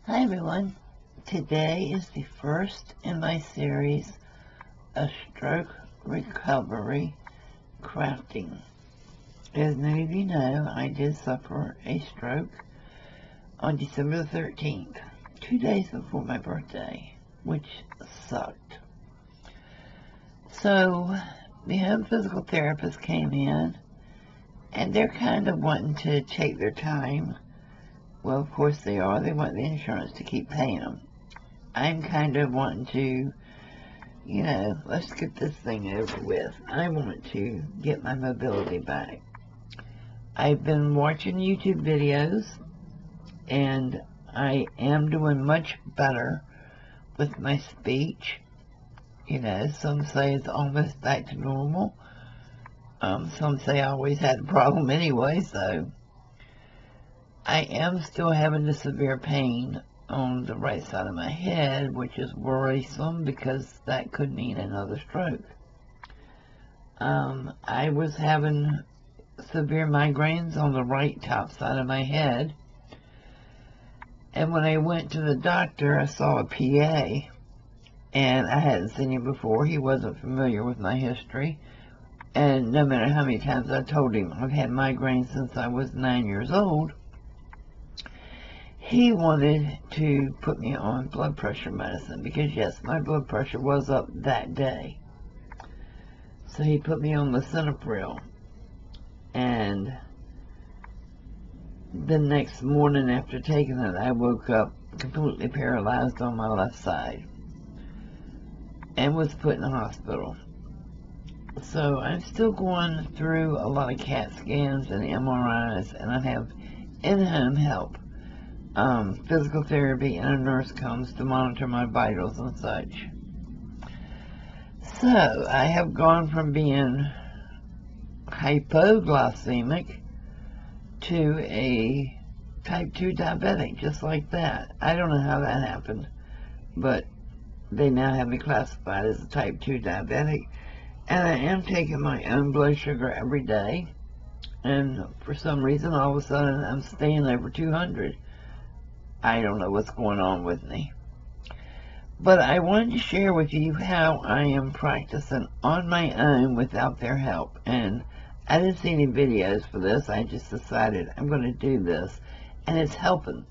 Hi everyone. Today is the first in my series of stroke recovery crafting. As many of you know, I did suffer a stroke on December the 13th, 2 days before my birthday, which sucked. So the home physical therapist came in, and they're kind of wanting to take their time. Well, of course they are. They want the insurance to keep paying them. I'm kind of wanting to, let's get this thing over with. I want to get my mobility back. I've been watching YouTube videos, and I am doing much better with my speech. Some say it's almost back to normal. Some say I always had a problem anyway, so I am still having the severe pain on the right side of my head, which is worrisome because that could mean another stroke. I was having severe migraines on the right top side of my head, and when I went to the doctor, I saw a PA, and I hadn't seen him before. He wasn't familiar with my history, and no matter how many times I told him I've had migraines since I was 9 years old, he wanted to put me on blood pressure medicine because, yes, my blood pressure was up that day. So he put me on lisinopril. And the next morning after taking it, I woke up completely paralyzed on my left side and was put in the hospital. So I'm still going through a lot of CAT scans and MRIs, and I have in-home help. Physical therapy, and a nurse comes to monitor my vitals and such. So I have gone from being hypoglycemic to a type 2 diabetic, just like that. I don't know how that happened, but they now have me classified as a type 2 diabetic, and I am taking my own blood sugar every day, and for some reason all of a sudden I'm staying over 200. I don't know what's going on with me. But I wanted to share with you how I am practicing on my own without their help. And I didn't see any videos for this. I just decided I'm going to do this. And it's helping.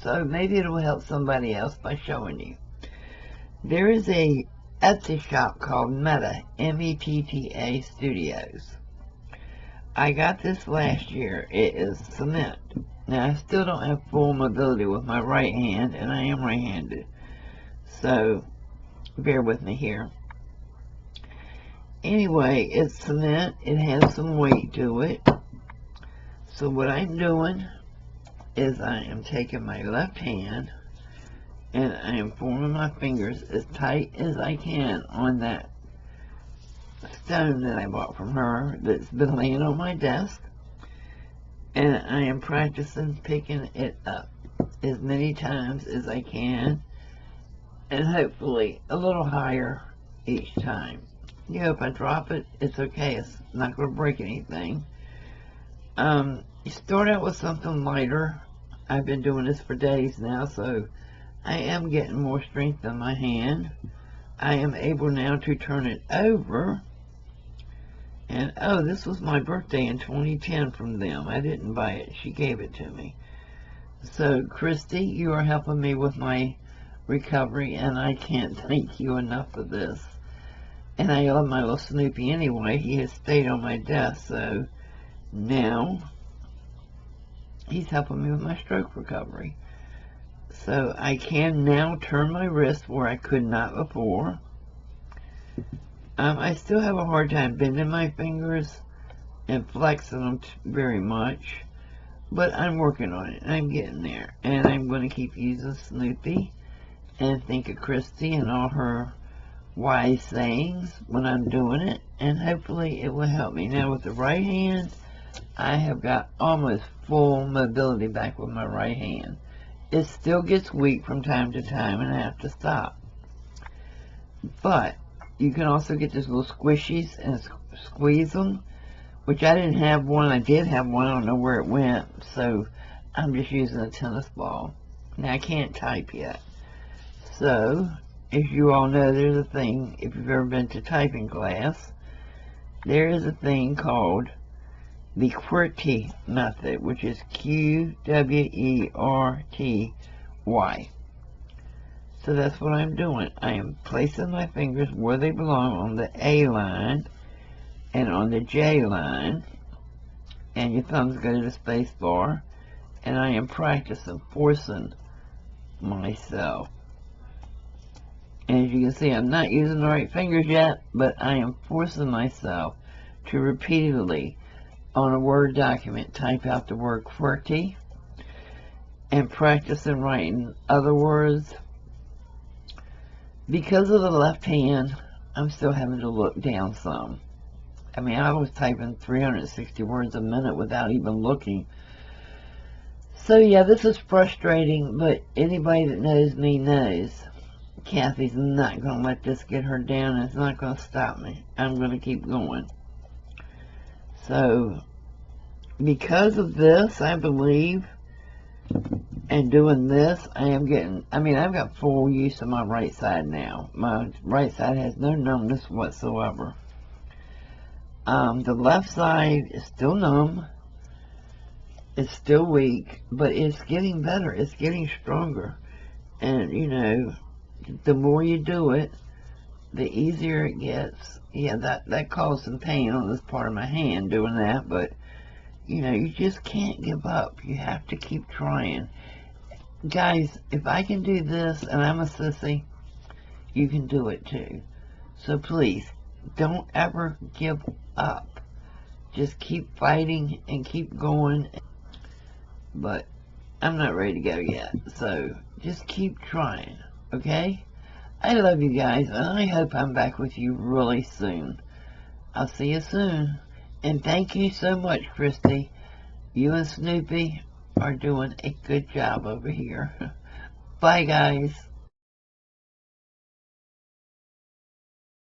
So maybe it will help somebody else by showing you. There is a Etsy shop called Metta, M-E-T-T-A Studios. I got this last year. It is cement. Now, I still don't have full mobility with my right hand, and I am right-handed. So, bear with me here. Anyway, it's cement. It has some weight to it. So what I'm doing is I am taking my left hand, and I am forming my fingers as tight as I can on that stone that I bought from her that's been laying on my desk. And I am practicing picking it up as many times as I can, and hopefully a little higher each time. If I drop it, it's okay. It's not going to break anything. You start out with something lighter. I've been doing this for days now, so I am getting more strength in my hand. I am able now to turn it over. And, oh, this was my birthday in 2010 from them. I didn't buy it. She gave it to me. So, Christy, you are helping me with my recovery, and I can't thank you enough for this. And I love my little Snoopy anyway. He has stayed on my desk, so now he's helping me with my stroke recovery. So I can now turn my wrist where I could not before. I still have a hard time bending my fingers and flexing them very much, but I'm working on it. I'm getting there, and I'm going to keep using Snoopy and think of Christy and all her wise sayings when I'm doing it, and hopefully it will help me. Now with the right hand, I have got almost full mobility back with my right hand. It still gets weak from time to time, and I have to stop. But you can also get these little squishies and squeeze them, which I didn't have one. I did have one. I don't know where it went, so I'm just using a tennis ball. Now, I can't type yet. So, as you all know, there's a thing, if you've ever been to typing class, there is a thing called the QWERTY method, which is QWERTY. So that's what I'm doing. I am placing my fingers where they belong on the A line and on the J line, and your thumbs go to the space bar, and I am practicing, forcing myself. And as you can see, I'm not using the right fingers yet, but I am forcing myself to repeatedly, on a Word document, type out the word QWERTY, and practicing writing other words. Because of the left hand, I'm still having to look down some. I mean, I was typing 360 words a minute without even looking. So yeah, this is frustrating, but anybody that knows me knows Kathy's not going to let this get her down, and it's not going to stop me. I'm going to keep going. So, because of this, I believe, and doing this, I am getting, I mean, I've got full use of my right side now. My right side has no numbness whatsoever. The left side is still numb. It's still weak, but it's getting better. It's getting stronger. And, you know, the more you do it, the easier it gets. Yeah, that caused some pain on this part of my hand doing that, but, you know, you just can't give up. You have to keep trying. Guys, if I can do this and I'm a sissy, you can do it too. So please, don't ever give up. Just keep fighting and keep going. But I'm not ready to go yet, so just keep trying, okay? I love you guys, and I hope I'm back with you really soon. I'll see you soon. And thank you so much, Christy. You and Snoopy are doing a good job over here. Bye, guys.